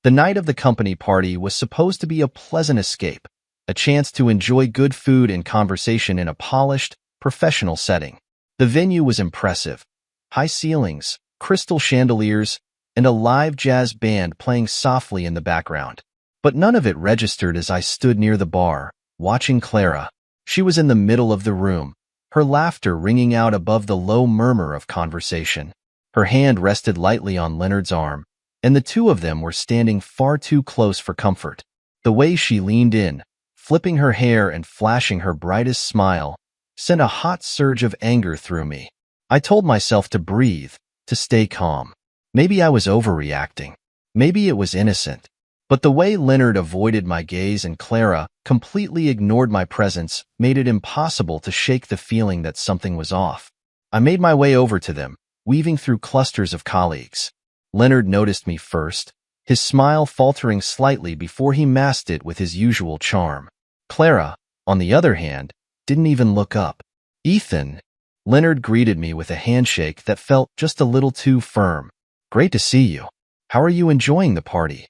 The night of the company party was supposed to be a pleasant escape, a chance to enjoy good food and conversation in a polished, professional setting. The venue was impressive. High ceilings, crystal chandeliers, and a live jazz band playing softly in the background. But none of it registered as I stood near the bar, watching Clara. She was in the middle of the room, her laughter ringing out above the low murmur of conversation. Her hand rested lightly on Leonard's arm, and the two of them were standing far too close for comfort. The way she leaned in, flipping her hair and flashing her brightest smile, sent a hot surge of anger through me. I told myself to breathe, to stay calm. Maybe I was overreacting. Maybe it was innocent. But the way Leonard avoided my gaze and Clara completely ignored my presence made it impossible to shake the feeling that something was off. I made my way over to them, weaving through clusters of colleagues. Leonard noticed me first, his smile faltering slightly before he masked it with his usual charm. Clara, on the other hand, didn't even look up. "Ethan," Leonard greeted me with a handshake that felt just a little too firm. "Great to see you. How are you enjoying the party?"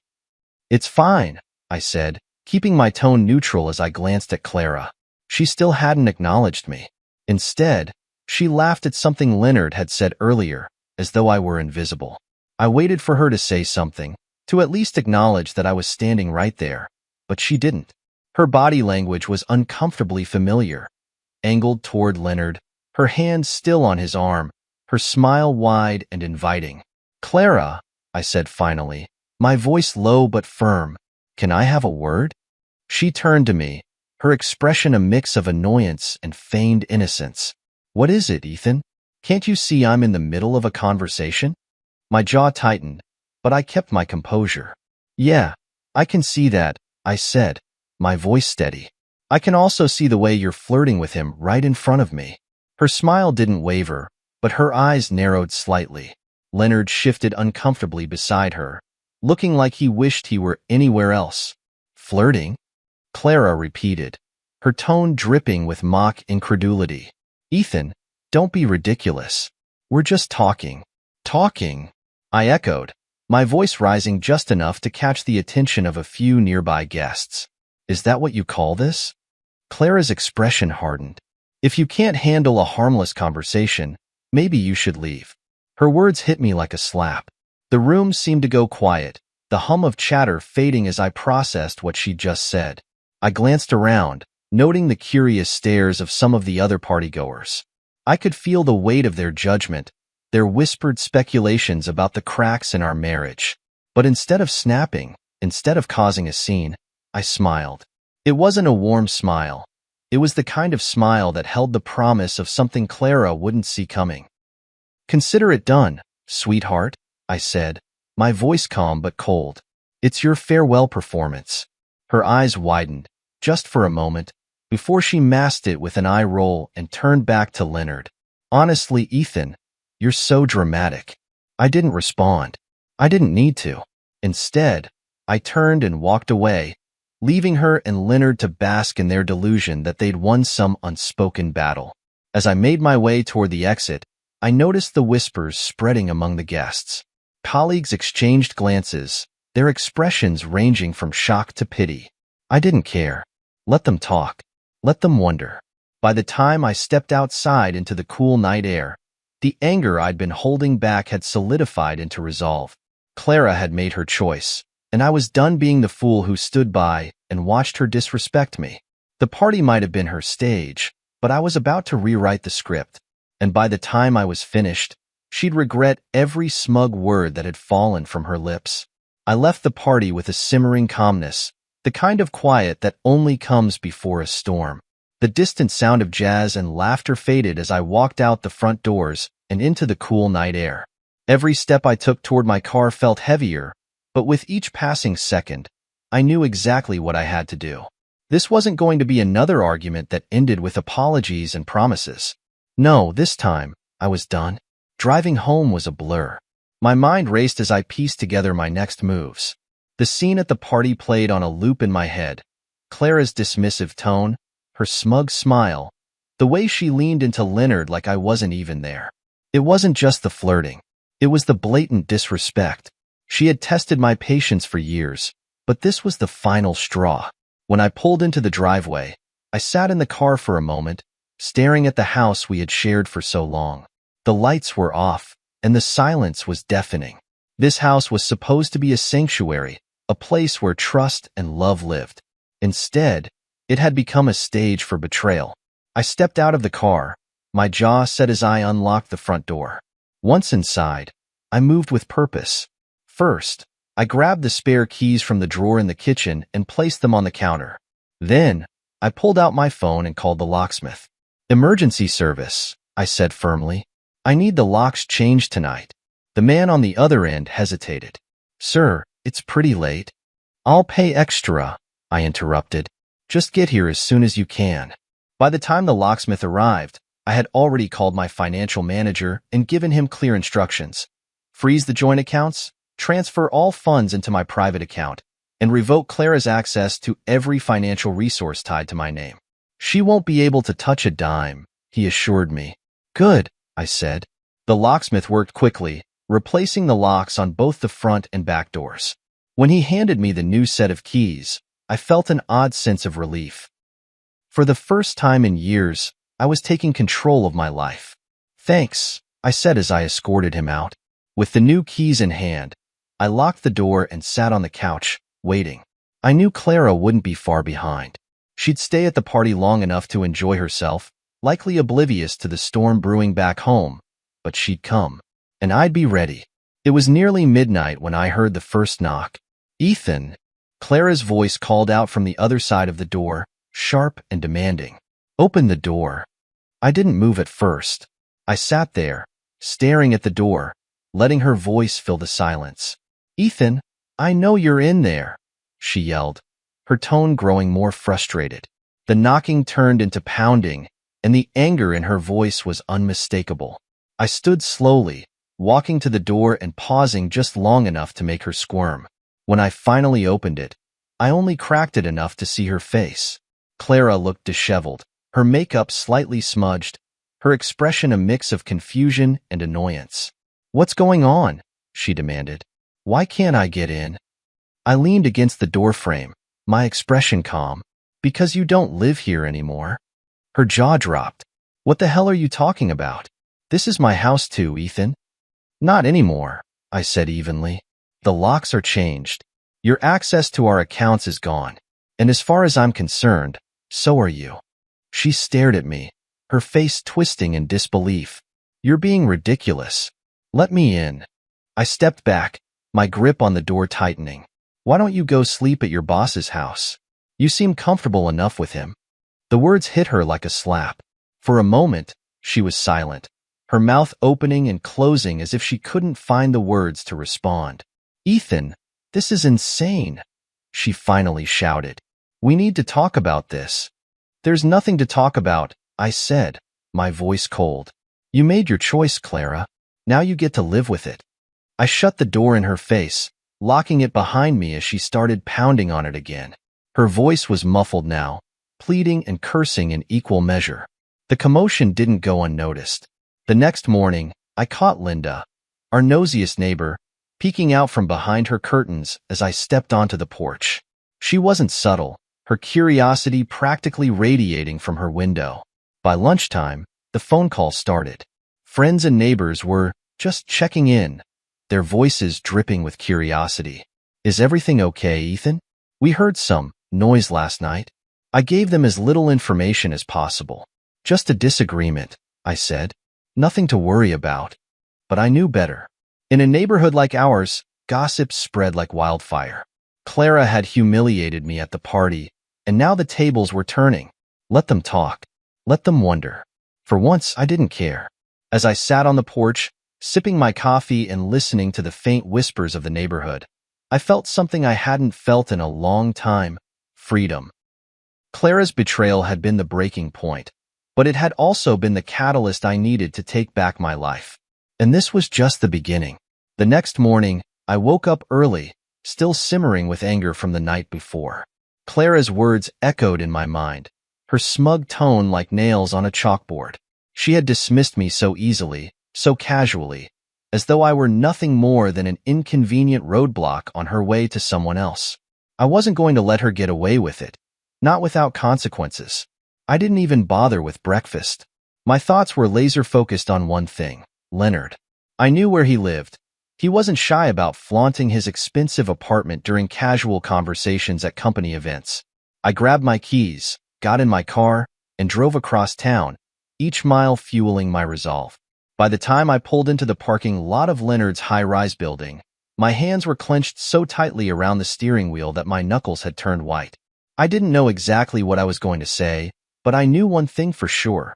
"It's fine," I said, keeping my tone neutral as I glanced at Clara. She still hadn't acknowledged me. Instead, she laughed at something Leonard had said earlier, as though I were invisible. I waited for her to say something, to at least acknowledge that I was standing right there, but she didn't. Her body language was uncomfortably familiar, angled toward Leonard, her hand still on his arm, her smile wide and inviting. "Clara," I said finally, my voice low but firm, "can I have a word?" She turned to me, her expression a mix of annoyance and feigned innocence. "What is it, Ethan? Can't you see I'm in the middle of a conversation?" My jaw tightened, but I kept my composure. "Yeah, I can see that," I said, my voice steady. "I can also see the way you're flirting with him right in front of me." Her smile didn't waver, but her eyes narrowed slightly. Leonard shifted uncomfortably beside her, looking like he wished he were anywhere else. "Flirting?" Clara repeated, her tone dripping with mock incredulity. "Ethan, don't be ridiculous. We're just talking." "Talking?" I echoed, my voice rising just enough to catch the attention of a few nearby guests. "Is that what you call this?" Clara's expression hardened. "If you can't handle a harmless conversation, maybe you should leave." Her words hit me like a slap. The room seemed to go quiet, the hum of chatter fading as I processed what she'd just said. I glanced around, noting the curious stares of some of the other partygoers. I could feel the weight of their judgment, their whispered speculations about the cracks in our marriage. But instead of snapping, instead of causing a scene, I smiled. It wasn't a warm smile. It was the kind of smile that held the promise of something Clara wouldn't see coming. "Consider it done, sweetheart," I said, my voice calm but cold. "It's your farewell performance." Her eyes widened, just for a moment, before she masked it with an eye roll and turned back to Leonard. "Honestly, Ethan, you're so dramatic." I didn't respond. I didn't need to. Instead, I turned and walked away, leaving her and Leonard to bask in their delusion that they'd won some unspoken battle. As I made my way toward the exit, I noticed the whispers spreading among the guests. Colleagues exchanged glances, their expressions ranging from shock to pity. I didn't care. Let them talk. Let them wonder. By the time I stepped outside into the cool night air, the anger I'd been holding back had solidified into resolve. Clara had made her choice, and I was done being the fool who stood by and watched her disrespect me. The party might have been her stage, but I was about to rewrite the script, and by the time I was finished, she'd regret every smug word that had fallen from her lips. I left the party with a simmering calmness, the kind of quiet that only comes before a storm. The distant sound of jazz and laughter faded as I walked out the front doors and into the cool night air. Every step I took toward my car felt heavier, but with each passing second, I knew exactly what I had to do. This wasn't going to be another argument that ended with apologies and promises. No, this time, I was done. Driving home was a blur. My mind raced as I pieced together my next moves. The scene at the party played on a loop in my head. Clara's dismissive tone, her smug smile, the way she leaned into Leonard like I wasn't even there. It wasn't just the flirting. It was the blatant disrespect. She had tested my patience for years, but this was the final straw. When I pulled into the driveway, I sat in the car for a moment, staring at the house we had shared for so long. The lights were off, and the silence was deafening. This house was supposed to be a sanctuary, a place where trust and love lived. Instead, it had become a stage for betrayal. I stepped out of the car, my jaw set as I unlocked the front door. Once inside, I moved with purpose. First, I grabbed the spare keys from the drawer in the kitchen and placed them on the counter. Then, I pulled out my phone and called the locksmith. "Emergency service," I said firmly. "I need the locks changed tonight." The man on the other end hesitated. "Sir, it's pretty late." "I'll pay extra," I interrupted. "Just get here as soon as you can." By the time the locksmith arrived, I had already called my financial manager and given him clear instructions. Freeze the joint accounts, transfer all funds into my private account, and revoke Clara's access to every financial resource tied to my name. "She won't be able to touch a dime," he assured me. "Good," I said. The locksmith worked quickly, replacing the locks on both the front and back doors. When he handed me the new set of keys, I felt an odd sense of relief. For the first time in years, I was taking control of my life. "Thanks," I said as I escorted him out. With the new keys in hand, I locked the door and sat on the couch, waiting. I knew Clara wouldn't be far behind. She'd stay at the party long enough to enjoy herself, likely oblivious to the storm brewing back home, but she'd come, and I'd be ready. It was nearly midnight when I heard the first knock. "Ethan," Clara's voice called out from the other side of the door, sharp and demanding. "Open the door." I didn't move at first. I sat there, staring at the door, letting her voice fill the silence. "Ethan, I know you're in there," she yelled, her tone growing more frustrated. The knocking turned into pounding, and the anger in her voice was unmistakable. I stood slowly, walking to the door and pausing just long enough to make her squirm. When I finally opened it, I only cracked it enough to see her face. Clara looked disheveled, her makeup slightly smudged, her expression a mix of confusion and annoyance. "What's going on?" she demanded. "Why can't I get in?" I leaned against the doorframe, my expression calm. "Because you don't live here anymore." Her jaw dropped. "What the hell are you talking about? This is my house too, Ethan." "Not anymore," I said evenly. "The locks are changed. Your access to our accounts is gone. And as far as I'm concerned, so are you." She stared at me, her face twisting in disbelief. "You're being ridiculous. Let me in." I stepped back, my grip on the door tightening. "Why don't you go sleep at your boss's house? You seem comfortable enough with him." The words hit her like a slap. For a moment, she was silent, her mouth opening and closing as if she couldn't find the words to respond. "Ethan, this is insane," she finally shouted. "We need to talk about this." "There's nothing to talk about," I said, my voice cold. "You made your choice, Clara. Now you get to live with it." I shut the door in her face, locking it behind me as she started pounding on it again. Her voice was muffled now, pleading and cursing in equal measure. The commotion didn't go unnoticed. The next morning, I caught Linda, our nosiest neighbor, peeking out from behind her curtains as I stepped onto the porch. She wasn't subtle, her curiosity practically radiating from her window. By lunchtime, the phone call started. Friends and neighbors were just checking in, their voices dripping with curiosity. "Is everything okay, Ethan? We heard some noise last night." I gave them as little information as possible. "Just a disagreement," I said. "Nothing to worry about." But I knew better. In a neighborhood like ours, gossip spread like wildfire. Clara had humiliated me at the party, and now the tables were turning. Let them talk. Let them wonder. For once, I didn't care. As I sat on the porch, sipping my coffee and listening to the faint whispers of the neighborhood, I felt something I hadn't felt in a long time: freedom. Clara's betrayal had been the breaking point, but it had also been the catalyst I needed to take back my life. And this was just the beginning. The next morning, I woke up early, still simmering with anger from the night before. Clara's words echoed in my mind, her smug tone like nails on a chalkboard. She had dismissed me so easily, so casually, as though I were nothing more than an inconvenient roadblock on her way to someone else. I wasn't going to let her get away with it, not without consequences. I didn't even bother with breakfast. My thoughts were laser-focused on one thing: Leonard. I knew where he lived. He wasn't shy about flaunting his expensive apartment during casual conversations at company events. I grabbed my keys, got in my car, and drove across town, each mile fueling my resolve. By the time I pulled into the parking lot of Leonard's high-rise building, my hands were clenched so tightly around the steering wheel that my knuckles had turned white. I didn't know exactly what I was going to say, but I knew one thing for sure.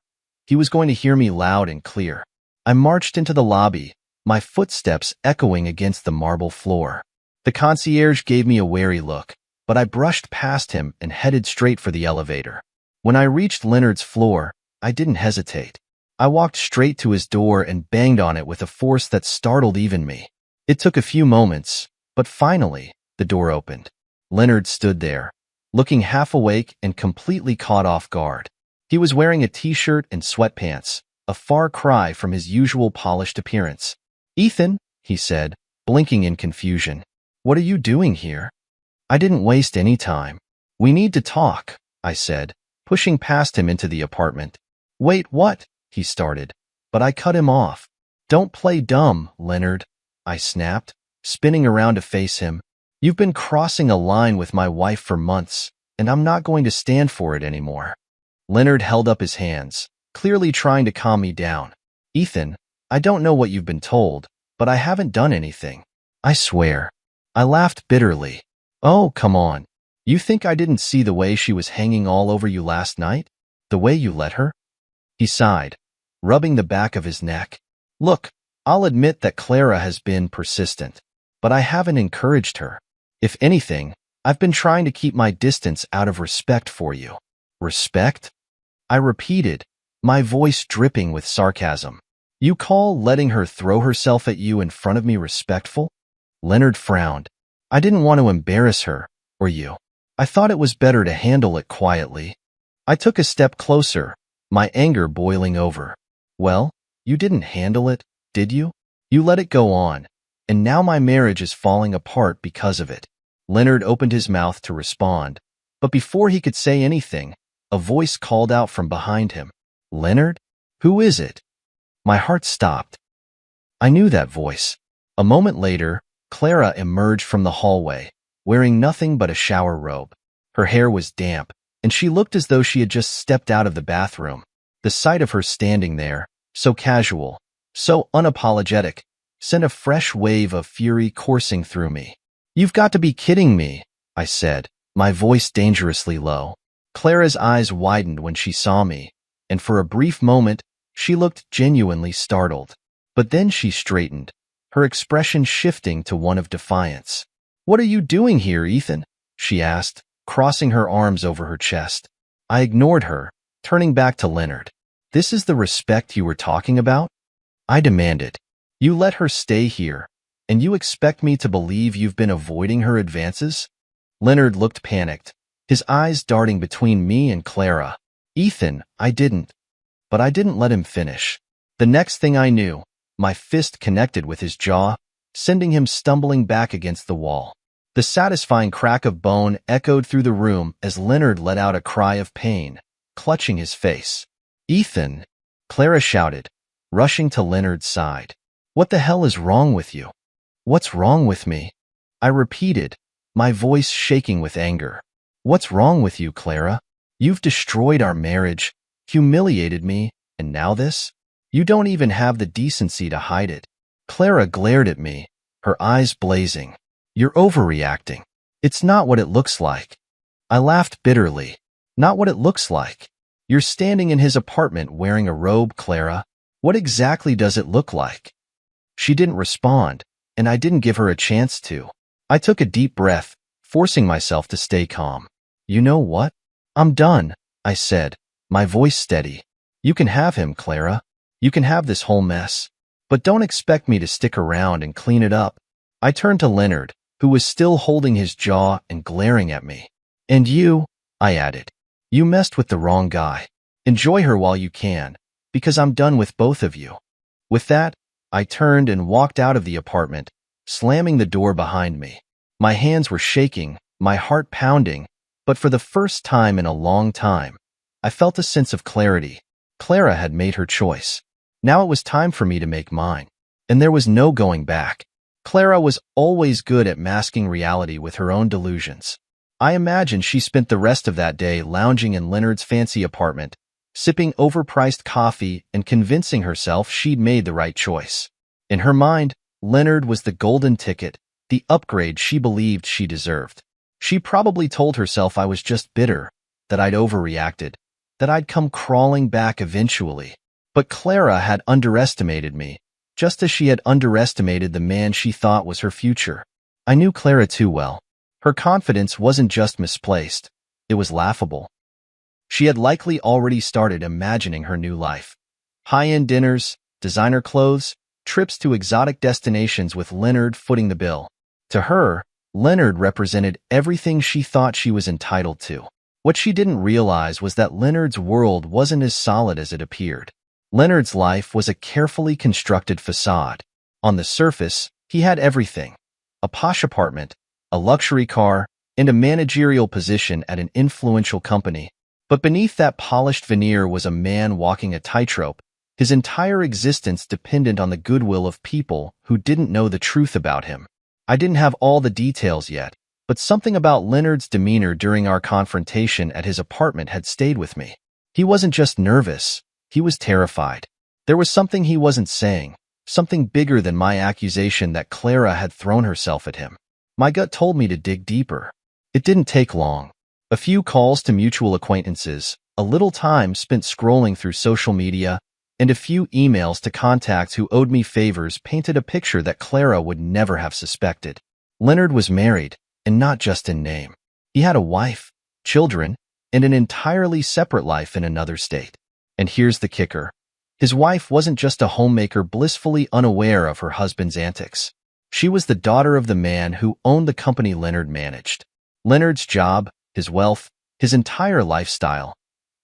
He was going to hear me loud and clear. I marched into the lobby, my footsteps echoing against the marble floor. The concierge gave me a wary look, but I brushed past him and headed straight for the elevator. When I reached Leonard's floor, I didn't hesitate. I walked straight to his door and banged on it with a force that startled even me. It took a few moments, but finally, the door opened. Leonard stood there, looking half awake and completely caught off guard. He was wearing a t-shirt and sweatpants, a far cry from his usual polished appearance. "Ethan," he said, blinking in confusion. "What are you doing here?" I didn't waste any time. "We need to talk," I said, pushing past him into the apartment. "Wait, what?" he started, but I cut him off. "Don't play dumb, Leonard," I snapped, spinning around to face him. "You've been crossing a line with my wife for months, and I'm not going to stand for it anymore." Leonard held up his hands, clearly trying to calm me down. "Ethan, I don't know what you've been told, but I haven't done anything. I swear." I laughed bitterly. "Oh, come on. You think I didn't see the way she was hanging all over you last night? The way you let her?" He sighed, rubbing the back of his neck. "Look, I'll admit that Clara has been persistent, but I haven't encouraged her. If anything, I've been trying to keep my distance out of respect for you." "Respect?" I repeated, my voice dripping with sarcasm. "You call letting her throw herself at you in front of me respectful?" Leonard frowned. "I didn't want to embarrass her, or you. I thought it was better to handle it quietly." I took a step closer, my anger boiling over. "Well, you didn't handle it, did you? You let it go on, and now my marriage is falling apart because of it." Leonard opened his mouth to respond, but before he could say anything, a voice called out from behind him. "Leonard? Who is it?" My heart stopped. I knew that voice. A moment later, Clara emerged from the hallway, wearing nothing but a shower robe. Her hair was damp, and she looked as though she had just stepped out of the bathroom. The sight of her standing there, so casual, so unapologetic, sent a fresh wave of fury coursing through me. "You've got to be kidding me," I said, my voice dangerously low. Clara's eyes widened when she saw me, and for a brief moment, she looked genuinely startled. But then she straightened, her expression shifting to one of defiance. "What are you doing here, Ethan?" she asked, crossing her arms over her chest. I ignored her, turning back to Leonard. "This is the respect you were talking about?" I demanded. "You let her stay here, and you expect me to believe you've been avoiding her advances?" Leonard looked panicked, his eyes darting between me and Clara. "Ethan, I didn't." But I didn't let him finish. The next thing I knew, my fist connected with his jaw, sending him stumbling back against the wall. The satisfying crack of bone echoed through the room as Leonard let out a cry of pain, clutching his face. "Ethan!" Clara shouted, rushing to Leonard's side. "What the hell is wrong with you?" "What's wrong with me?" I repeated, my voice shaking with anger. "What's wrong with you, Clara? You've destroyed our marriage, humiliated me, and now this? You don't even have the decency to hide it." Clara glared at me, her eyes blazing. "You're overreacting. It's not what it looks like." I laughed bitterly. "Not what it looks like? You're standing in his apartment wearing a robe, Clara. What exactly does it look like?" She didn't respond, and I didn't give her a chance to. I took a deep breath, forcing myself to stay calm. "You know what? I'm done," I said, my voice steady. "You can have him, Clara. You can have this whole mess. But don't expect me to stick around and clean it up." I turned to Leonard, who was still holding his jaw and glaring at me. "And you," I added, "you messed with the wrong guy. Enjoy her while you can, because I'm done with both of you." With that, I turned and walked out of the apartment, slamming the door behind me. My hands were shaking, my heart pounding, but for the first time in a long time, I felt a sense of clarity. Clara had made her choice. Now it was time for me to make mine. And there was no going back. Clara was always good at masking reality with her own delusions. I imagine she spent the rest of that day lounging in Leonard's fancy apartment, sipping overpriced coffee and convincing herself she'd made the right choice. In her mind, Leonard was the golden ticket, the upgrade she believed she deserved. She probably told herself I was just bitter, that I'd overreacted, that I'd come crawling back eventually. But Clara had underestimated me, just as she had underestimated the man she thought was her future. I knew Clara too well. Her confidence wasn't just misplaced, it was laughable. She had likely already started imagining her new life. High-end dinners, designer clothes, trips to exotic destinations with Leonard footing the bill. To her, Leonard represented everything she thought she was entitled to. What she didn't realize was that Leonard's world wasn't as solid as it appeared. Leonard's life was a carefully constructed facade. On the surface, he had everything: a posh apartment, a luxury car, and a managerial position at an influential company. But beneath that polished veneer was a man walking a tightrope, his entire existence dependent on the goodwill of people who didn't know the truth about him. I didn't have all the details yet, but something about Leonard's demeanor during our confrontation at his apartment had stayed with me. He wasn't just nervous, he was terrified. There was something he wasn't saying, something bigger than my accusation that Clara had thrown herself at him. My gut told me to dig deeper. It didn't take long. A few calls to mutual acquaintances, a little time spent scrolling through social media, and a few emails to contacts who owed me favors painted a picture that Clara would never have suspected. Leonard was married, and not just in name. He had a wife, children, and an entirely separate life in another state. And here's the kicker. His wife wasn't just a homemaker blissfully unaware of her husband's antics. She was the daughter of the man who owned the company Leonard managed. Leonard's job, his wealth, his entire lifestyle,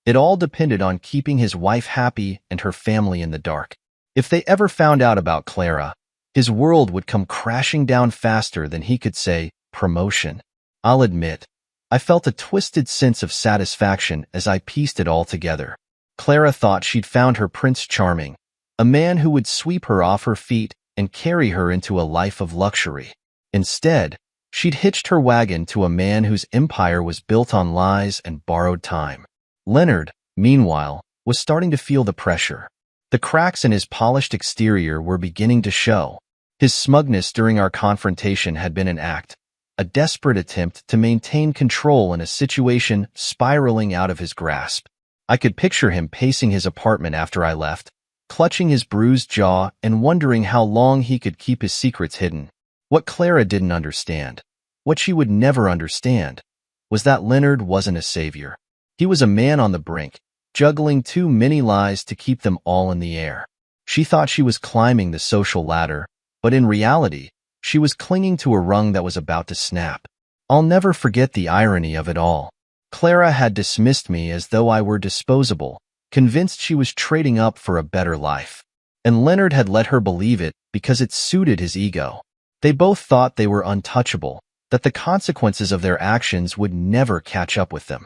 it all depended on keeping his wife happy and her family in the dark. If they ever found out about Clara, his world would come crashing down faster than he could say, promotion. I'll admit, I felt a twisted sense of satisfaction as I pieced it all together. Clara thought she'd found her Prince Charming, a man who would sweep her off her feet and carry her into a life of luxury. Instead, she'd hitched her wagon to a man whose empire was built on lies and borrowed time. Leonard, meanwhile, was starting to feel the pressure. The cracks in his polished exterior were beginning to show. His smugness during our confrontation had been an act, a desperate attempt to maintain control in a situation spiraling out of his grasp. I could picture him pacing his apartment after I left, clutching his bruised jaw and wondering how long he could keep his secrets hidden. What Clara didn't understand, what she would never understand, was that Leonard wasn't a savior. He was a man on the brink, juggling too many lies to keep them all in the air. She thought she was climbing the social ladder, but in reality, she was clinging to a rung that was about to snap. I'll never forget the irony of it all. Clara had dismissed me as though I were disposable, convinced she was trading up for a better life. And Leonard had let her believe it because it suited his ego. They both thought they were untouchable, that the consequences of their actions would never catch up with them.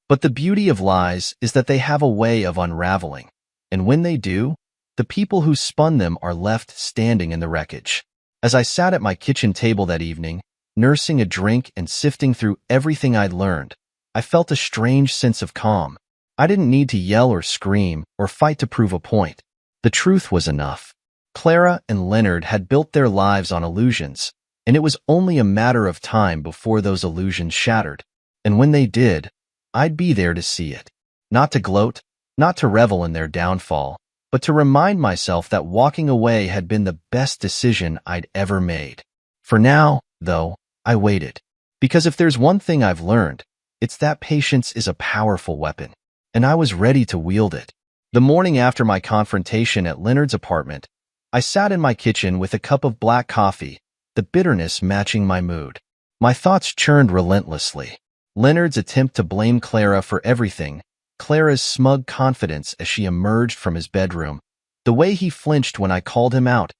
But the beauty of lies is that they have a way of unraveling, and when they do, the people who spun them are left standing in the wreckage. As I sat at my kitchen table that evening, nursing a drink and sifting through everything I'd learned, I felt a strange sense of calm. I didn't need to yell or scream or fight to prove a point. The truth was enough. Clara and Leonard had built their lives on illusions, and it was only a matter of time before those illusions shattered. And when they did, I'd be there to see it. Not to gloat, not to revel in their downfall, but to remind myself that walking away had been the best decision I'd ever made. For now, though, I waited. Because if there's one thing I've learned, it's that patience is a powerful weapon, and I was ready to wield it. The morning after my confrontation at Leonard's apartment, I sat in my kitchen with a cup of black coffee, the bitterness matching my mood. My thoughts churned relentlessly. Leonard's attempt to blame Clara for everything, Clara's smug confidence as she emerged from his bedroom, The way he flinched when I called him out,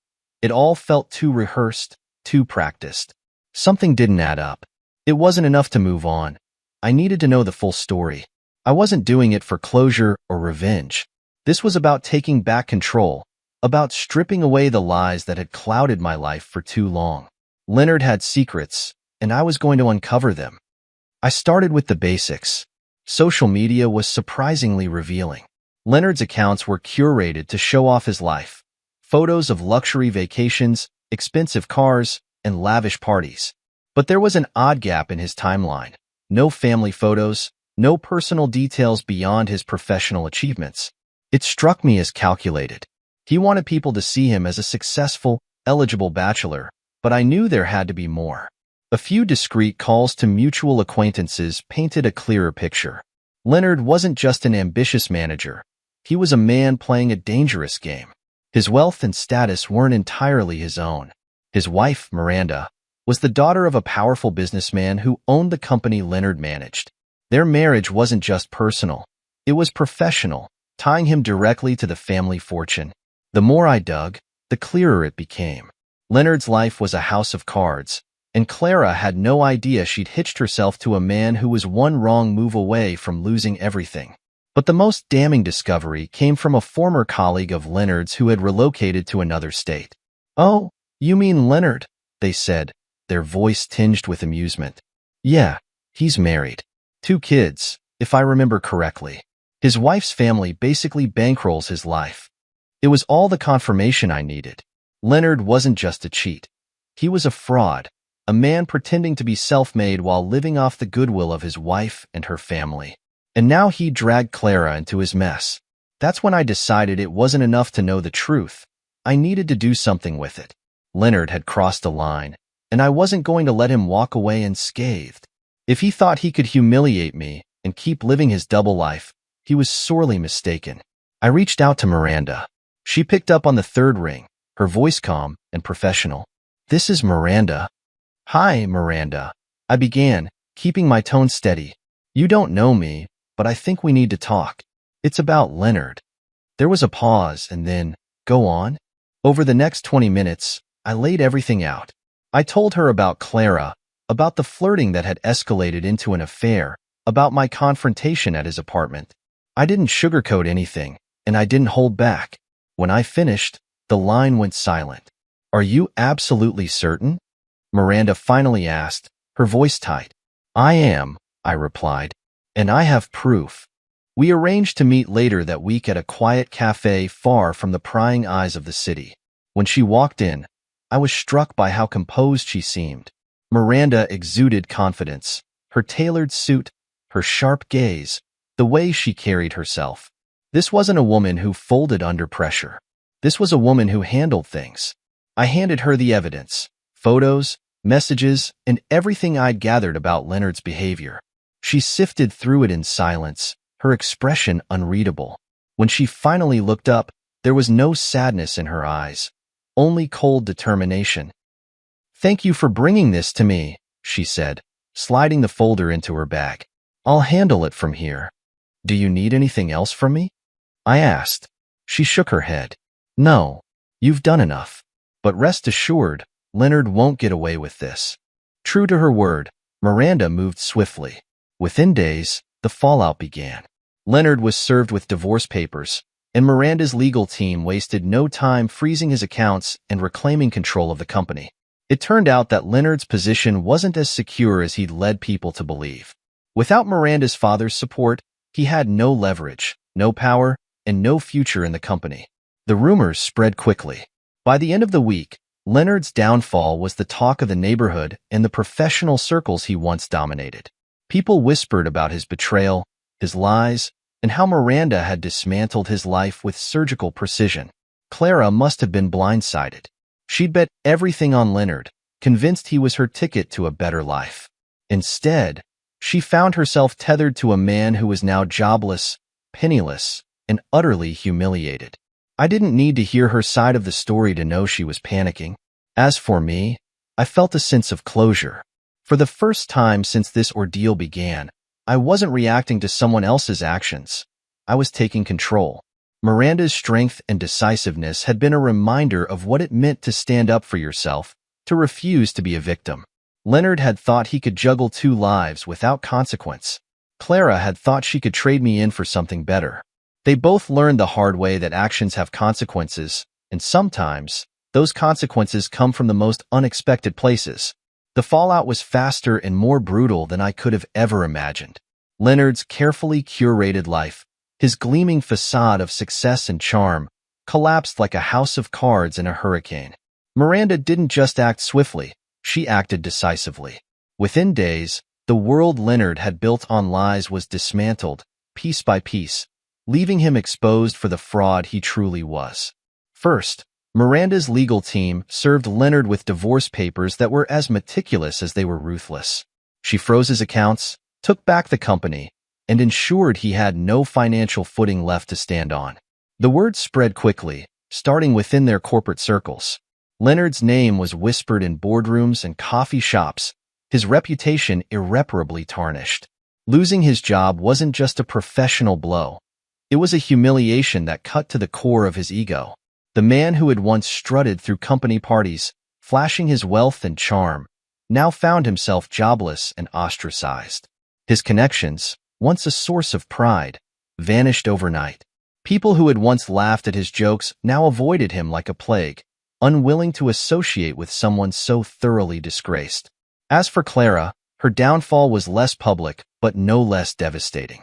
it all felt too rehearsed, too practiced. Something didn't add up. It wasn't enough to move on. I needed to know the full story. I wasn't doing it for closure or revenge. This was about taking back control, about stripping away the lies that had clouded my life for too long. Leonard had secrets, and I was going to uncover them. I started with the basics. Social media was surprisingly revealing. Leonard's accounts were curated to show off his life. Photos of luxury vacations, expensive cars, and lavish parties. But there was an odd gap in his timeline. No family photos, no personal details beyond his professional achievements. It struck me as calculated. He wanted people to see him as a successful, eligible bachelor, but I knew there had to be more. A few discreet calls to mutual acquaintances painted a clearer picture. Leonard wasn't just an ambitious manager. He was a man playing a dangerous game. His wealth and status weren't entirely his own. His wife, Miranda, was the daughter of a powerful businessman who owned the company Leonard managed. Their marriage wasn't just personal. It was professional, tying him directly to the family fortune. The more I dug, the clearer it became. Leonard's life was a house of cards, and Clara had no idea she'd hitched herself to a man who was one wrong move away from losing everything. But the most damning discovery came from a former colleague of Leonard's who had relocated to another state. "Oh, you mean Leonard?" they said, their voice tinged with amusement. "Yeah, he's married. 2 kids, if I remember correctly. His wife's family basically bankrolls his life." It was all the confirmation I needed. Leonard wasn't just a cheat. He was a fraud, a man pretending to be self-made while living off the goodwill of his wife and her family. And now he dragged Clara into his mess. That's when I decided it wasn't enough to know the truth. I needed to do something with it. Leonard had crossed a line, and I wasn't going to let him walk away unscathed. If he thought he could humiliate me and keep living his double life, he was sorely mistaken. I reached out to Miranda. She picked up on the 3rd ring, her voice calm and professional. "This is Miranda." "Hi, Miranda," I began, keeping my tone steady. "You don't know me, but I think we need to talk. It's about Leonard." There was a pause and then, "Go on." Over the next 20 minutes, I laid everything out. I told her about Clara, about the flirting that had escalated into an affair, about my confrontation at his apartment. I didn't sugarcoat anything, and I didn't hold back. When I finished, the line went silent. "Are you absolutely certain?" Miranda finally asked, her voice tight. "I am," I replied, "and I have proof." We arranged to meet later that week at a quiet cafe far from the prying eyes of the city. When she walked in, I was struck by how composed she seemed. Miranda exuded confidence, her tailored suit, her sharp gaze, the way she carried herself. This wasn't a woman who folded under pressure. This was a woman who handled things. I handed her the evidence, photos, messages, and everything I'd gathered about Leonard's behavior. She sifted through it in silence, her expression unreadable. When she finally looked up, there was no sadness in her eyes, only cold determination. "Thank you for bringing this to me," she said, sliding the folder into her bag. "I'll handle it from here." "Do you need anything else from me?" I asked. She shook her head. "No, you've done enough. But rest assured, Leonard won't get away with this." True to her word, Miranda moved swiftly. Within days, the fallout began. Leonard was served with divorce papers, and Miranda's legal team wasted no time freezing his accounts and reclaiming control of the company. It turned out that Leonard's position wasn't as secure as he'd led people to believe. Without Miranda's father's support, he had no leverage, no power, and no future in the company. The rumors spread quickly. By the end of the week, Leonard's downfall was the talk of the neighborhood and the professional circles he once dominated. People whispered about his betrayal, his lies, and how Miranda had dismantled his life with surgical precision. Clara must have been blindsided. She'd bet everything on Leonard, convinced he was her ticket to a better life. Instead, she found herself tethered to a man who was now jobless, penniless, and utterly humiliated. I didn't need to hear her side of the story to know she was panicking. As for me, I felt a sense of closure. For the first time since this ordeal began, I wasn't reacting to someone else's actions. I was taking control. Miranda's strength and decisiveness had been a reminder of what it meant to stand up for yourself, to refuse to be a victim. Leonard had thought he could juggle two lives without consequence. Clara had thought she could trade me in for something better. They both learned the hard way that actions have consequences, and sometimes, those consequences come from the most unexpected places. The fallout was faster and more brutal than I could have ever imagined. Leonard's carefully curated life, his gleaming facade of success and charm, collapsed like a house of cards in a hurricane. Miranda didn't just act swiftly, she acted decisively. Within days, the world Leonard had built on lies was dismantled, piece by piece, leaving him exposed for the fraud he truly was. First, Miranda's legal team served Leonard with divorce papers that were as meticulous as they were ruthless. She froze his accounts, took back the company, and ensured he had no financial footing left to stand on. The word spread quickly, starting within their corporate circles. Leonard's name was whispered in boardrooms and coffee shops, his reputation irreparably tarnished. Losing his job wasn't just a professional blow. It was a humiliation that cut to the core of his ego. The man who had once strutted through company parties, flashing his wealth and charm, now found himself jobless and ostracized. His connections, once a source of pride, vanished overnight. People who had once laughed at his jokes now avoided him like a plague, unwilling to associate with someone so thoroughly disgraced. As for Clara, her downfall was less public, but no less devastating.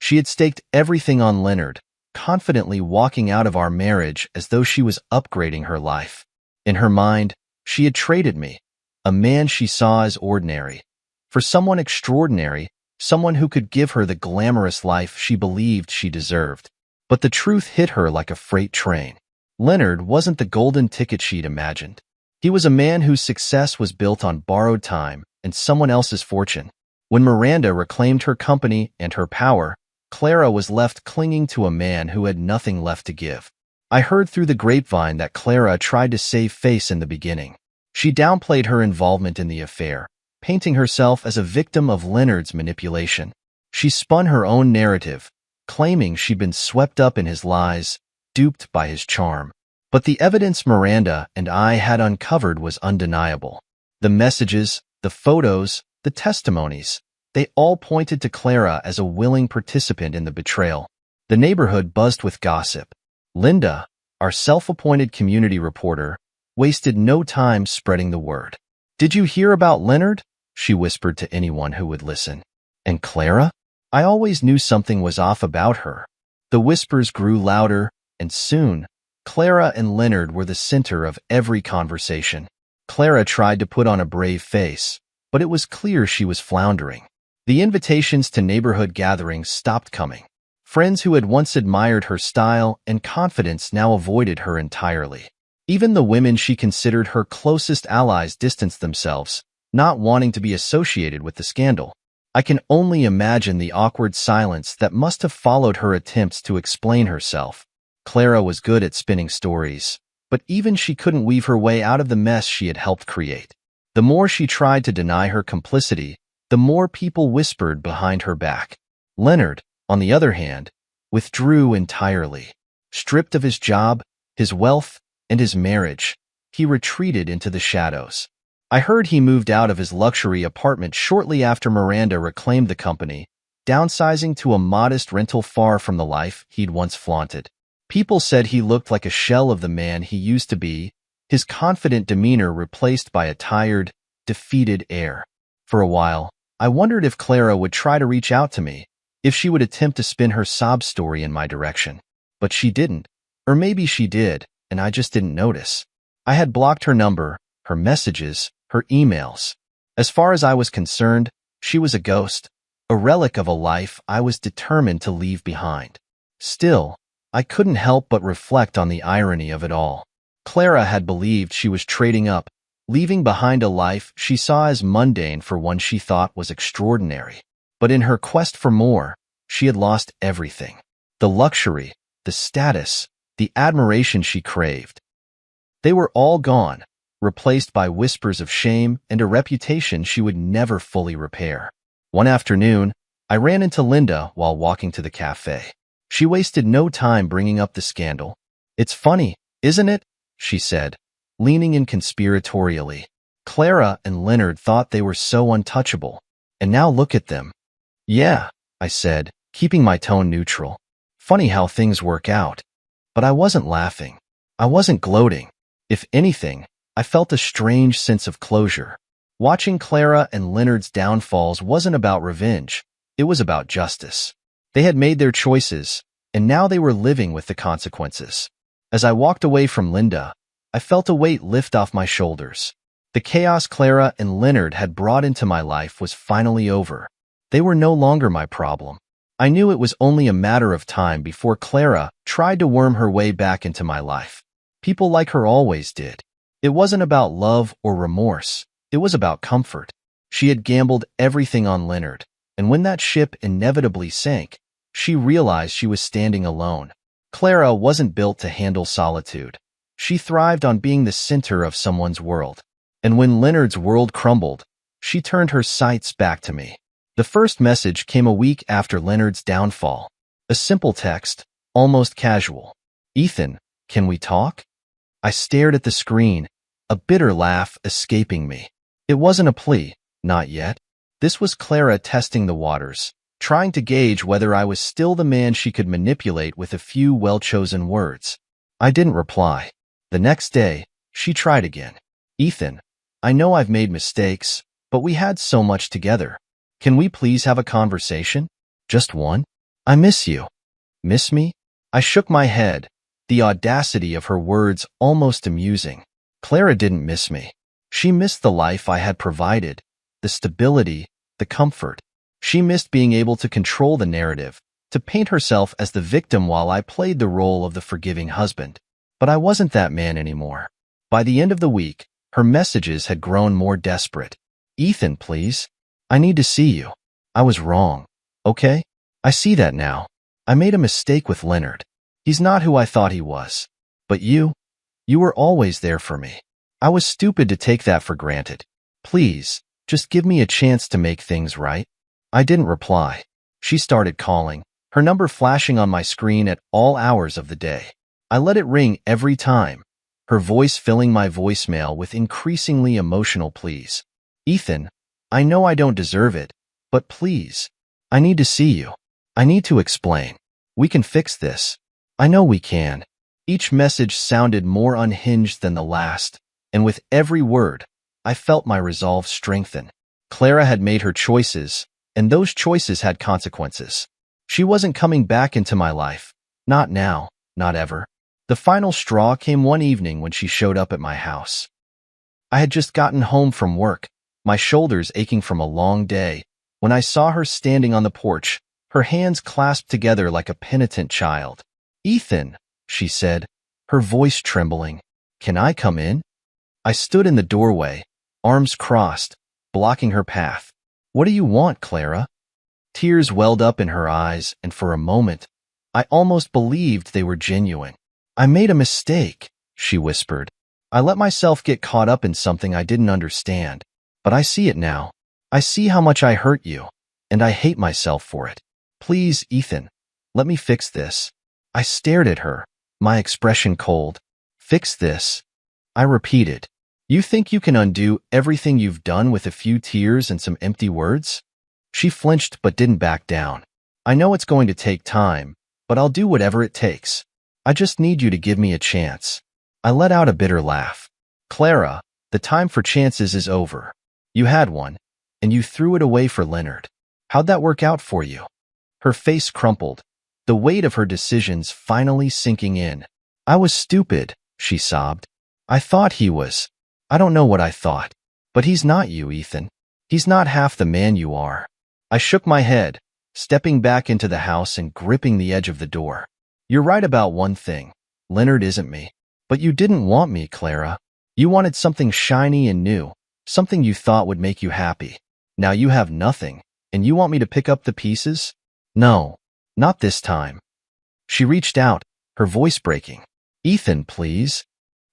She had staked everything on Leonard, confidently walking out of our marriage as though she was upgrading her life. In her mind, she had traded me, a man she saw as ordinary, for someone extraordinary, someone who could give her the glamorous life she believed she deserved. But the truth hit her like a freight train. Leonard wasn't the golden ticket she'd imagined. He was a man whose success was built on borrowed time and someone else's fortune. When Miranda reclaimed her company and her power, Clara was left clinging to a man who had nothing left to give. I heard through the grapevine that Clara tried to save face in the beginning. She downplayed her involvement in the affair, painting herself as a victim of Leonard's manipulation. She spun her own narrative, claiming she'd been swept up in his lies, duped by his charm. But the evidence Miranda and I had uncovered was undeniable. The messages, the photos, the testimonies, they all pointed to Clara as a willing participant in the betrayal. The neighborhood buzzed with gossip. Linda, our self-appointed community reporter, wasted no time spreading the word. "Did you hear about Leonard?" she whispered to anyone who would listen. "And Clara? I always knew something was off about her." The whispers grew louder, and soon, Clara and Leonard were the center of every conversation. Clara tried to put on a brave face, but it was clear she was floundering. The invitations to neighborhood gatherings stopped coming. Friends who had once admired her style and confidence now avoided her entirely. Even the women she considered her closest allies distanced themselves, not wanting to be associated with the scandal. I can only imagine the awkward silence that must have followed her attempts to explain herself. Clara was good at spinning stories, but even she couldn't weave her way out of the mess she had helped create. The more she tried to deny her complicity, the more people whispered behind her back. Leonard, on the other hand, withdrew entirely. Stripped of his job, his wealth, and his marriage, he retreated into the shadows. I heard he moved out of his luxury apartment shortly after Miranda reclaimed the company, downsizing to a modest rental far from the life he'd once flaunted. People said he looked like a shell of the man he used to be, his confident demeanor replaced by a tired, defeated air. For a while, I wondered if Clara would try to reach out to me, if she would attempt to spin her sob story in my direction. But she didn't, or maybe she did, and I just didn't notice. I had blocked her number, her messages, her emails. As far as I was concerned, she was a ghost, a relic of a life I was determined to leave behind. Still, I couldn't help but reflect on the irony of it all. Clara had believed she was trading up, leaving behind a life she saw as mundane for one she thought was extraordinary. But in her quest for more, she had lost everything. The luxury, the status, the admiration she craved. They were all gone, replaced by whispers of shame and a reputation she would never fully repair. One afternoon, I ran into Linda while walking to the cafe. She wasted no time bringing up the scandal. "It's funny, isn't it?" she said, leaning in conspiratorially. "Clara and Leonard thought they were so untouchable, and now look at them." "Yeah," I said, keeping my tone neutral. "Funny how things work out." But I wasn't laughing. I wasn't gloating. If anything, I felt a strange sense of closure. Watching Clara and Leonard's downfalls wasn't about revenge. It was about justice. They had made their choices, and now they were living with the consequences. As I walked away from Linda, I felt a weight lift off my shoulders. The chaos Clara and Leonard had brought into my life was finally over. They were no longer my problem. I knew it was only a matter of time before Clara tried to worm her way back into my life. People like her always did. It wasn't about love or remorse. It was about comfort. She had gambled everything on Leonard, and when that ship inevitably sank, she realized she was standing alone. Clara wasn't built to handle solitude. She thrived on being the center of someone's world. And when Leonard's world crumbled, she turned her sights back to me. The first message came a week after Leonard's downfall. A simple text, almost casual. "Ethan, can we talk?" I stared at the screen, a bitter laugh escaping me. It wasn't a plea, not yet. This was Clara testing the waters, trying to gauge whether I was still the man she could manipulate with a few well-chosen words. I didn't reply. The next day, she tried again. "Ethan, I know I've made mistakes, but we had so much together. Can we please have a conversation? Just one? I miss you." "Miss me?" I shook my head, the audacity of her words almost amusing. Clara didn't miss me. She missed the life I had provided, the stability, the comfort. She missed being able to control the narrative, to paint herself as the victim while I played the role of the forgiving husband. But I wasn't that man anymore. By the end of the week, her messages had grown more desperate. "Ethan, please. I need to see you. I was wrong. Okay? I see that now. I made a mistake with Leonard. He's not who I thought he was. But you were always there for me. I was stupid to take that for granted. Please, just give me a chance to make things right." I didn't reply. She started calling, her number flashing on my screen at all hours of the day. I let it ring every time, her voice filling my voicemail with increasingly emotional pleas. "Ethan, I know I don't deserve it, but please, I need to see you. I need to explain. We can fix this. I know we can." Each message sounded more unhinged than the last, and with every word, I felt my resolve strengthen. Clara had made her choices, and those choices had consequences. She wasn't coming back into my life. Not now, not ever. The final straw came one evening when she showed up at my house. I had just gotten home from work, my shoulders aching from a long day, when I saw her standing on the porch, her hands clasped together like a penitent child. "Ethan," she said, her voice trembling. "Can I come in?" I stood in the doorway, arms crossed, blocking her path. "What do you want, Clara?" Tears welled up in her eyes, and for a moment, I almost believed they were genuine. "I made a mistake," she whispered. "I let myself get caught up in something I didn't understand. But I see it now. I see how much I hurt you, and I hate myself for it. Please, Ethan, let me fix this." I stared at her, my expression cold. "Fix this?" I repeated. "You think you can undo everything you've done with a few tears and some empty words?" She flinched but didn't back down. "I know it's going to take time, but I'll do whatever it takes. I just need you to give me a chance." I let out a bitter laugh. "Clara, the time for chances is over. You had one, and you threw it away for Leonard. How'd that work out for you?" Her face crumpled, the weight of her decisions finally sinking in. "I was stupid," she sobbed. "I thought he was. I don't know what I thought. But he's not you, Ethan. He's not half the man you are." I shook my head, stepping back into the house and gripping the edge of the door. "You're right about one thing. Leonard isn't me. But you didn't want me, Clara. You wanted something shiny and new, something you thought would make you happy. Now you have nothing, and you want me to pick up the pieces? No, not this time." She reached out, her voice breaking. "Ethan, please."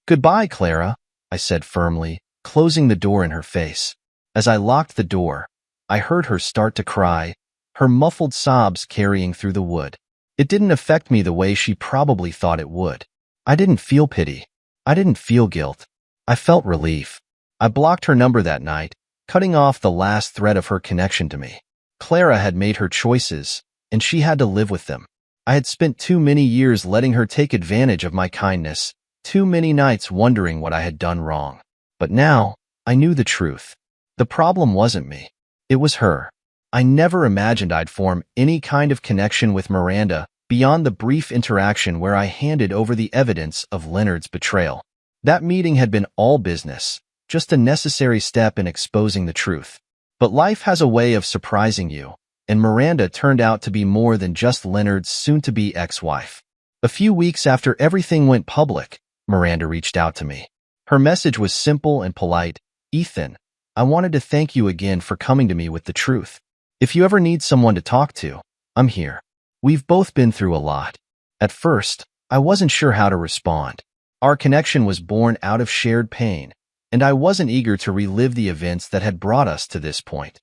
"Goodbye, Clara," I said firmly, closing the door in her face. As I locked the door, I heard her start to cry, her muffled sobs carrying through the wood. It didn't affect me the way she probably thought it would. I didn't feel pity. I didn't feel guilt. I felt relief. I blocked her number that night, cutting off the last thread of her connection to me. Clara had made her choices, and she had to live with them. I had spent too many years letting her take advantage of my kindness, too many nights wondering what I had done wrong. But now, I knew the truth. The problem wasn't me. It was her. I never imagined I'd form any kind of connection with Miranda beyond the brief interaction where I handed over the evidence of Leonard's betrayal. That meeting had been all business, just a necessary step in exposing the truth. But life has a way of surprising you, and Miranda turned out to be more than just Leonard's soon-to-be ex-wife. A few weeks after everything went public, Miranda reached out to me. Her message was simple and polite. "Ethan, I wanted to thank you again for coming to me with the truth. If you ever need someone to talk to, I'm here. We've both been through a lot." At first, I wasn't sure how to respond. Our connection was born out of shared pain, and I wasn't eager to relive the events that had brought us to this point.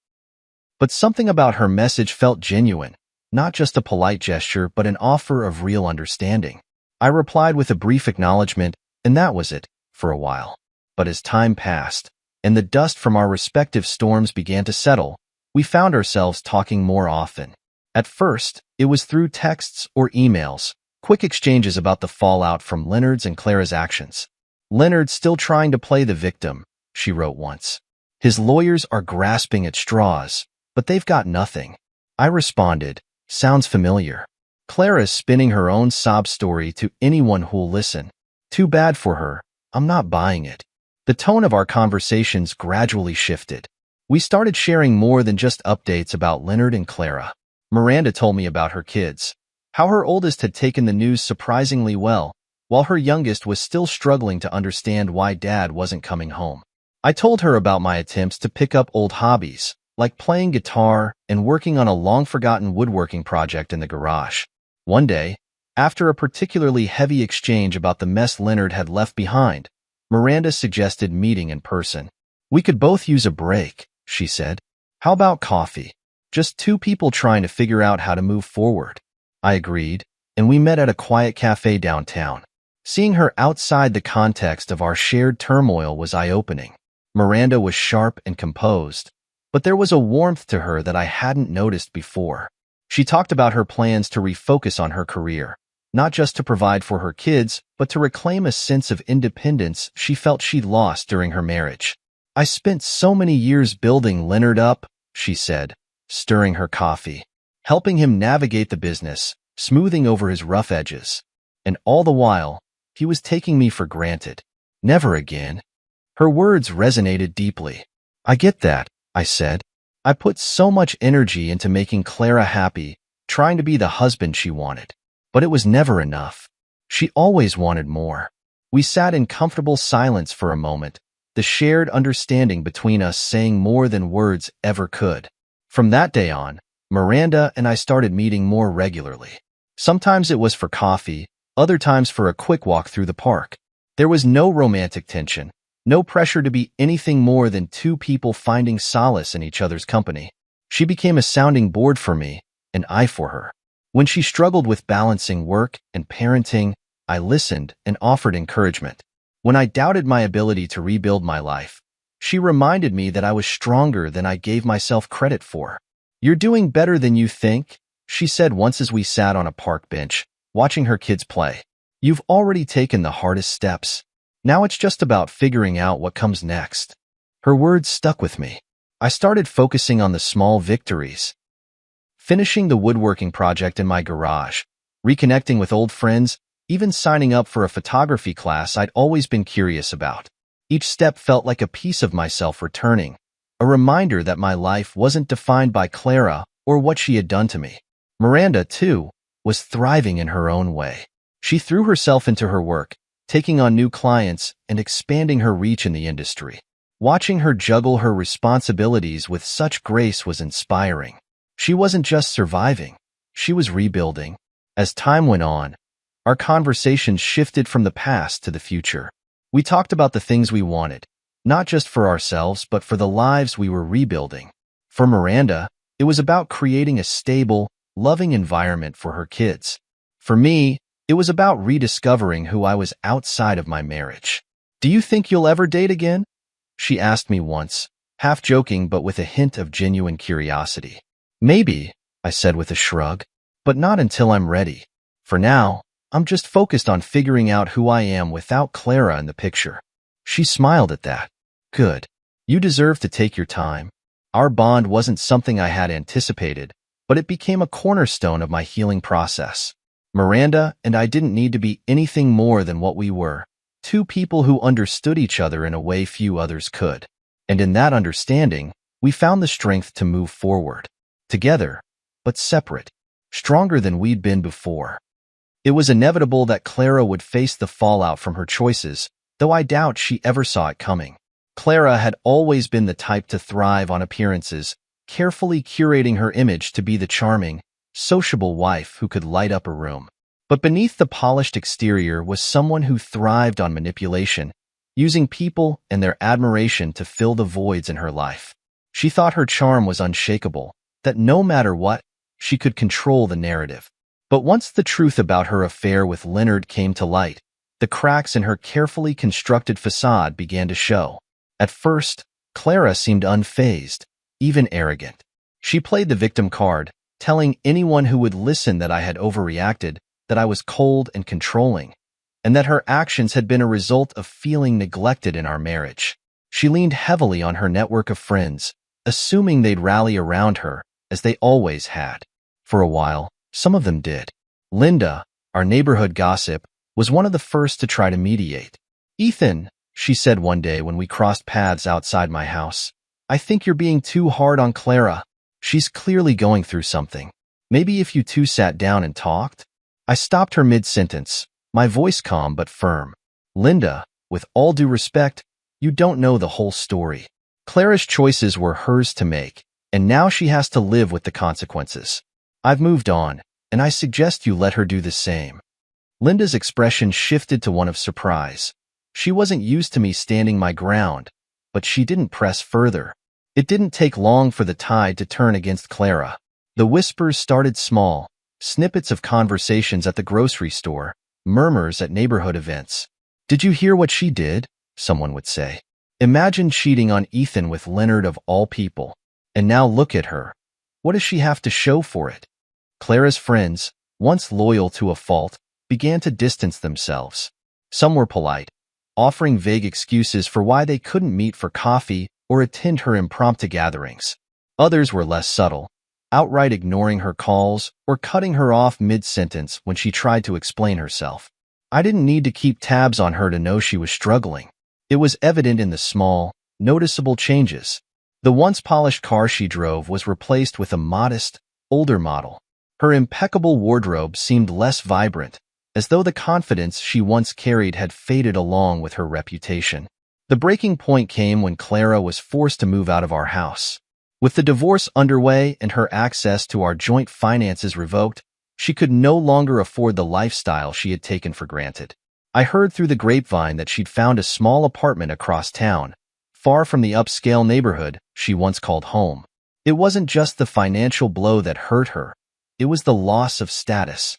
But something about her message felt genuine, not just a polite gesture, but an offer of real understanding. I replied with a brief acknowledgement, and that was it, for a while. But as time passed, and the dust from our respective storms began to settle, we found ourselves talking more often. At first, it was through texts or emails, quick exchanges about the fallout from Leonard's and Clara's actions. "Leonard's still trying to play the victim," she wrote once. "His lawyers are grasping at straws, but they've got nothing." I responded, "Sounds familiar." "Clara's spinning her own sob story to anyone who'll listen. Too bad for her. I'm not buying it." The tone of our conversations gradually shifted. We started sharing more than just updates about Leonard and Clara. Miranda told me about her kids, how her oldest had taken the news surprisingly well, while her youngest was still struggling to understand why Dad wasn't coming home. I told her about my attempts to pick up old hobbies, like playing guitar and working on a long-forgotten woodworking project in the garage. One day, after a particularly heavy exchange about the mess Leonard had left behind, Miranda suggested meeting in person. "We could both use a break," she said. "How about coffee? Just two people trying to figure out how to move forward." I agreed, and we met at a quiet cafe downtown. Seeing her outside the context of our shared turmoil was eye-opening. Miranda was sharp and composed, but there was a warmth to her that I hadn't noticed before. She talked about her plans to refocus on her career, not just to provide for her kids, but to reclaim a sense of independence she felt she'd lost during her marriage. "I spent so many years building Leonard up," she said, stirring her coffee, "helping him navigate the business, smoothing over his rough edges. And all the while, he was taking me for granted. Never again." Her words resonated deeply. "I get that," I said. "I put so much energy into making Clara happy, trying to be the husband she wanted. But it was never enough. She always wanted more." We sat in comfortable silence for a moment, the shared understanding between us saying more than words ever could. From that day on, Miranda and I started meeting more regularly. Sometimes it was for coffee, other times for a quick walk through the park. There was no romantic tension, no pressure to be anything more than two people finding solace in each other's company. She became a sounding board for me, and I for her. When she struggled with balancing work and parenting, I listened and offered encouragement. When I doubted my ability to rebuild my life, she reminded me that I was stronger than I gave myself credit for. "You're doing better than you think," she said once as we sat on a park bench, watching her kids play. "You've already taken the hardest steps. Now it's just about figuring out what comes next." Her words stuck with me. I started focusing on the small victories. Finishing the woodworking project in my garage, reconnecting with old friends, even signing up for a photography class I'd always been curious about. Each step felt like a piece of myself returning, a reminder that my life wasn't defined by Clara or what she had done to me. Miranda, too, was thriving in her own way. She threw herself into her work, taking on new clients and expanding her reach in the industry. Watching her juggle her responsibilities with such grace was inspiring. She wasn't just surviving, she was rebuilding. As time went on, our conversations shifted from the past to the future. We talked about the things we wanted, not just for ourselves, but for the lives we were rebuilding. For Miranda, it was about creating a stable, loving environment for her kids. For me, it was about rediscovering who I was outside of my marriage. "Do you think you'll ever date again?" she asked me once, half joking but with a hint of genuine curiosity. "Maybe," I said with a shrug, "but not until I'm ready. For now, I'm just focused on figuring out who I am without Clara in the picture." She smiled at that. "Good. You deserve to take your time." Our bond wasn't something I had anticipated, but it became a cornerstone of my healing process. Miranda and I didn't need to be anything more than what we were, two people who understood each other in a way few others could. And in that understanding, we found the strength to move forward. Together, but separate, stronger than we'd been before. It was inevitable that Clara would face the fallout from her choices, though I doubt she ever saw it coming. Clara had always been the type to thrive on appearances, carefully curating her image to be the charming, sociable wife who could light up a room. But beneath the polished exterior was someone who thrived on manipulation, using people and their admiration to fill the voids in her life. She thought her charm was unshakable, that no matter what, she could control the narrative. But once the truth about her affair with Leonard came to light, the cracks in her carefully constructed facade began to show. At first, Clara seemed unfazed, even arrogant. She played the victim card, telling anyone who would listen that I had overreacted, that I was cold and controlling, and that her actions had been a result of feeling neglected in our marriage. She leaned heavily on her network of friends, assuming they'd rally around her, as they always had. For a while, some of them did. Linda, our neighborhood gossip, was one of the first to try to mediate. "Ethan," she said one day when we crossed paths outside my house, "I think you're being too hard on Clara. She's clearly going through something. Maybe if you two sat down and talked?" I stopped her mid-sentence, my voice calm but firm. "Linda, with all due respect, you don't know the whole story. Clara's choices were hers to make, and now she has to live with the consequences. I've moved on, and I suggest you let her do the same." Linda's expression shifted to one of surprise. She wasn't used to me standing my ground, but she didn't press further. It didn't take long for the tide to turn against Clara. The whispers started small, snippets of conversations at the grocery store, murmurs at neighborhood events. "Did you hear what she did?" someone would say. "Imagine cheating on Ethan with Leonard of all people. And now look at her. What does she have to show for it?" Clara's friends, once loyal to a fault, began to distance themselves. Some were polite, offering vague excuses for why they couldn't meet for coffee or attend her impromptu gatherings. Others were less subtle, outright ignoring her calls or cutting her off mid-sentence when she tried to explain herself. I didn't need to keep tabs on her to know she was struggling. It was evident in the small, noticeable changes. The once polished car she drove was replaced with a modest, older model. Her impeccable wardrobe seemed less vibrant, as though the confidence she once carried had faded along with her reputation. The breaking point came when Clara was forced to move out of our house. With the divorce underway and her access to our joint finances revoked, she could no longer afford the lifestyle she had taken for granted. I heard through the grapevine that she'd found a small apartment across town, far from the upscale neighborhood she once called home. It wasn't just the financial blow that hurt her, it was the loss of status.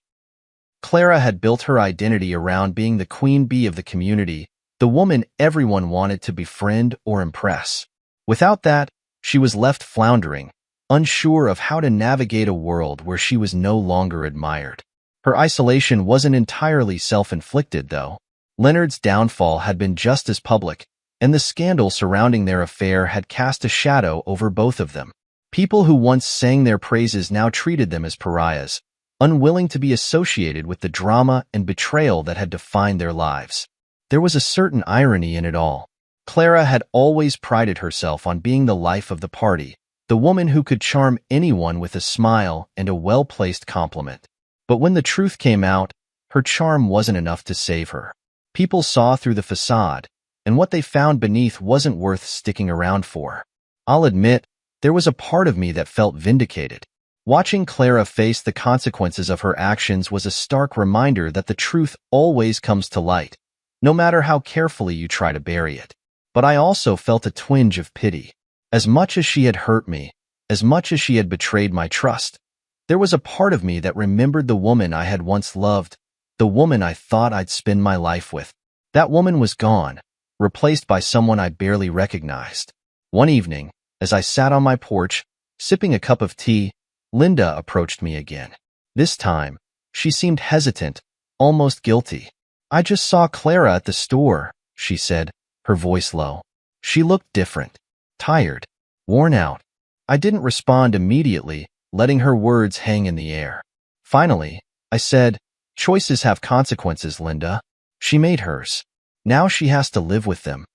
Clara had built her identity around being the queen bee of the community, the woman everyone wanted to befriend or impress. Without that, she was left floundering, unsure of how to navigate a world where she was no longer admired. Her isolation wasn't entirely self-inflicted, though. Leonard's downfall had been just as public, and the scandal surrounding their affair had cast a shadow over both of them. People who once sang their praises now treated them as pariahs, unwilling to be associated with the drama and betrayal that had defined their lives. There was a certain irony in it all. Clara had always prided herself on being the life of the party, the woman who could charm anyone with a smile and a well-placed compliment. But when the truth came out, her charm wasn't enough to save her. People saw through the facade, and what they found beneath wasn't worth sticking around for. I'll admit, there was a part of me that felt vindicated. Watching Clara face the consequences of her actions was a stark reminder that the truth always comes to light, no matter how carefully you try to bury it. But I also felt a twinge of pity. As much as she had hurt me, as much as she had betrayed my trust, There was a part of me that remembered the woman I had once loved, the woman I thought I'd spend my life with. That woman was gone, replaced by someone I barely recognized. One evening, as I sat on my porch, sipping a cup of tea, Linda approached me again. This time, she seemed hesitant, almost guilty. "I just saw Clara at the store," she said, her voice low. She looked different, tired, worn out. I didn't respond immediately, letting her words hang in the air. Finally, I said, "Choices have consequences, Linda." She made hers. Now she has to live with them.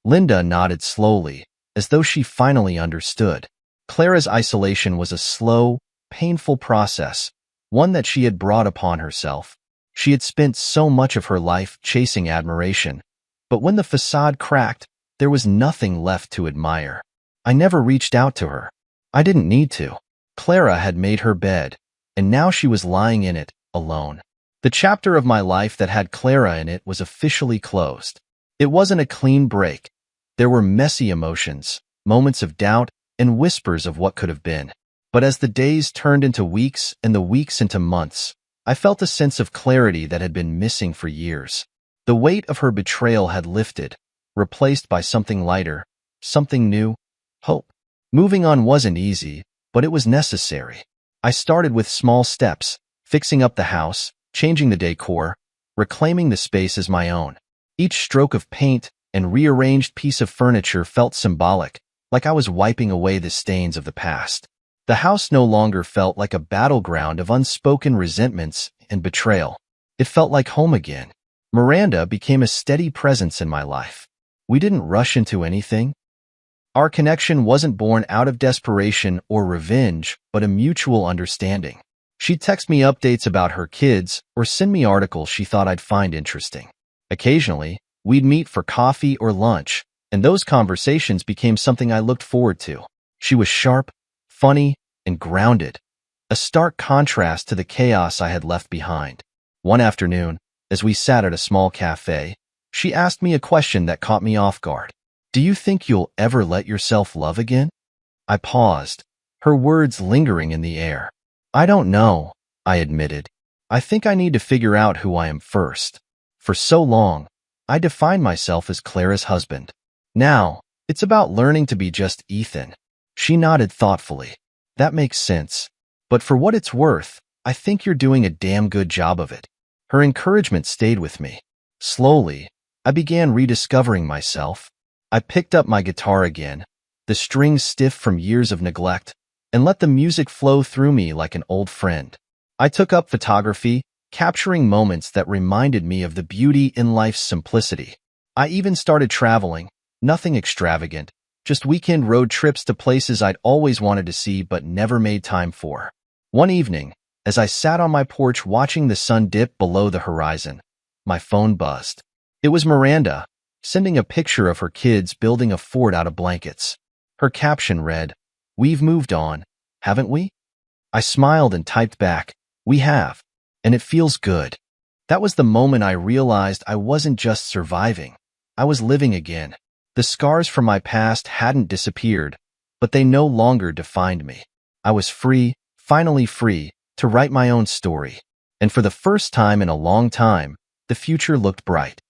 Linda nodded slowly, as though she finally understood. Clara's isolation was a slow, painful process, one that she had brought upon herself. She had spent so much of her life chasing admiration, but when the facade cracked, there was nothing left to admire. I never reached out to her. I didn't need to. Clara had made her bed, and now she was lying in it, alone. The chapter of my life that had Clara in it was officially closed. It wasn't a clean break. There were messy emotions, moments of doubt, and whispers of what could have been. But as the days turned into weeks and the weeks into months, I felt a sense of clarity that had been missing for years. The weight of her betrayal had lifted, replaced by something lighter, something new, hope. Moving on wasn't easy, but it was necessary. I started with small steps, fixing up the house, changing the decor, reclaiming the space as my own. Each stroke of paint and rearranged piece of furniture felt symbolic, like I was wiping away the stains of the past. The house no longer felt like a battleground of unspoken resentments and betrayal. It felt like home again. Miranda became a steady presence in my life. We didn't rush into anything. Our connection wasn't born out of desperation or revenge, but a mutual understanding. She'd text me updates about her kids or send me articles she thought I'd find interesting. Occasionally, we'd meet for coffee or lunch, and those conversations became something I looked forward to. She was sharp, funny, and grounded, a stark contrast to the chaos I had left behind. One afternoon, as we sat at a small cafe, she asked me a question that caught me off guard. "Do you think you'll ever let yourself love again?" I paused, her words lingering in the air. "I don't know," I admitted. "I think I need to figure out who I am first. For so long, I defined myself as Clara's husband. Now, it's about learning to be just Ethan." She nodded thoughtfully. "That makes sense. But for what it's worth, I think you're doing a damn good job of it." Her encouragement stayed with me. Slowly, I began rediscovering myself. I picked up my guitar again, the strings stiff from years of neglect, and let the music flow through me like an old friend. I took up photography, capturing moments that reminded me of the beauty in life's simplicity. I even started traveling, nothing extravagant, just weekend road trips to places I'd always wanted to see but never made time for. One evening, as I sat on my porch watching the sun dip below the horizon, my phone buzzed. It was Miranda, sending a picture of her kids building a fort out of blankets. Her caption read, "We've moved on, haven't we?" I smiled and typed back, "We have, and it feels good." That was the moment I realized I wasn't just surviving. I was living again. The scars from my past hadn't disappeared, but they no longer defined me. I was free, finally free, to write my own story. And for the first time in a long time, the future looked bright.